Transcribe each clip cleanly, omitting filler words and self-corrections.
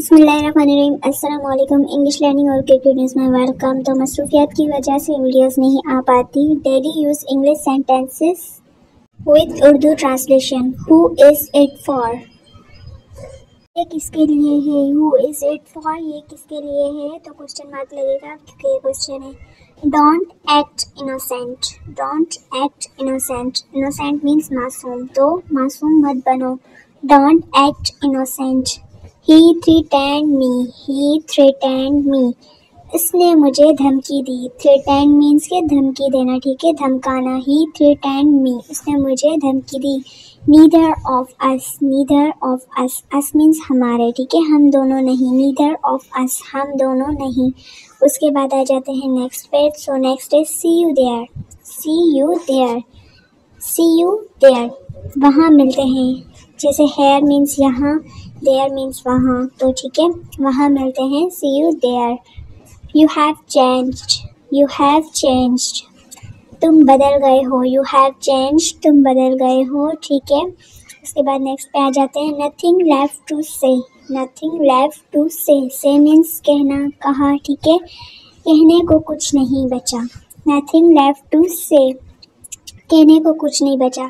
बिस्मिल्लाहिर्रहमानिर्रहीम। अस्सलाम वालेकुम। इंग्लिश लर्निंग और क्रिकेट में वेलकम। तो मसरूफियात की वजह से वीडियोस नहीं आ पाती। Daily use English sentences with Urdu translation. Who is it for, ये किसके लिए है। हु इज इट फॉर, ये किसके लिए है। तो क्वेश्चन मार्क लगेगा क्योंकि ये क्वेश्चन है। Don't act innocent, don't act innocent. Innocent means मासूम, तो मासूम मत बनो। Don't act innocent. He threatened me, he threatened me. इसने मुझे धमकी दी। थ्रेटन मीन्स के धमकी देना, ठीक है, धमकाना। He threatened me, उसने मुझे धमकी दी। Neither of us, neither of us, us means हमारे, ठीक है, हम दोनों नहीं। Neither of us, हम दोनों नहीं। उसके बाद आ जाते हैं नेक्स्ट पे। So next is see you there, see you there, see you there, वहाँ मिलते हैं। जैसे here मीन्स यहाँ, there मीन्स वहाँ, तो ठीक है, वहाँ मिलते हैं। see you there. You have changed, you have changed, तुम बदल गए हो। You have changed, तुम बदल गए हो, ठीक है। उसके बाद नेक्स्ट पे आ जाते हैं। nothing left to say, nothing left to say, say means कहना, कहा, ठीक है, कहने को कुछ नहीं बचा। nothing left to say, कहने को कुछ नहीं बचा।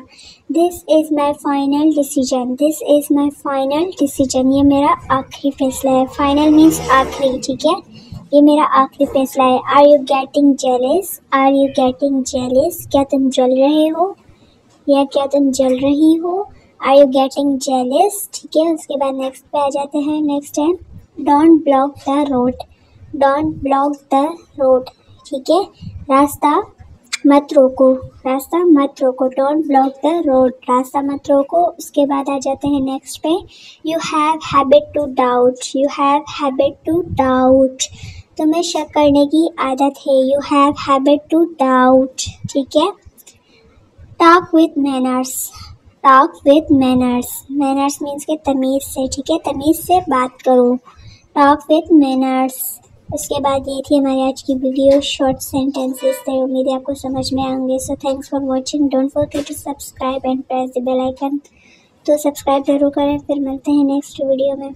This is my final decision, this is my final decision, ये मेरा आखिरी फैसला है। फाइनल मीन्स आखिरी, ठीक है, ये मेरा आखिरी फैसला है। Are you getting jealous, are you getting jealous, क्या तुम जल रहे हो या क्या तुम जल रही हो। आर यू गेटिंग जेलिस, ठीक है। उसके बाद नेक्स्ट पे आ जाते हैं। नेक्स्ट है don't block the road, don't block the road, ठीक है, रास्ता मत रोको, रास्ता मत रोको। डोंट ब्लॉक द रोड, रास्ता मत रोको। उसके बाद आ जाते हैं नेक्स्ट पे। You have habit to doubt, you have habit to doubt, तुम्हें शक करने की आदत है। You have habit to doubt, ठीक है। Talk with manners, talk with manners, manners means के तमीज़ से, ठीक है, तमीज़ से बात करो। Talk with manners. उसके बाद ये थी हमारी आज की वीडियो, शॉर्ट सेंटेंसेस थे। उम्मीद है आपको समझ में आएंगे। So thanks for watching. Don't forget to subscribe and press the bell icon. तो सब्सक्राइब जरूर करें। फिर मिलते हैं नेक्स्ट वीडियो में।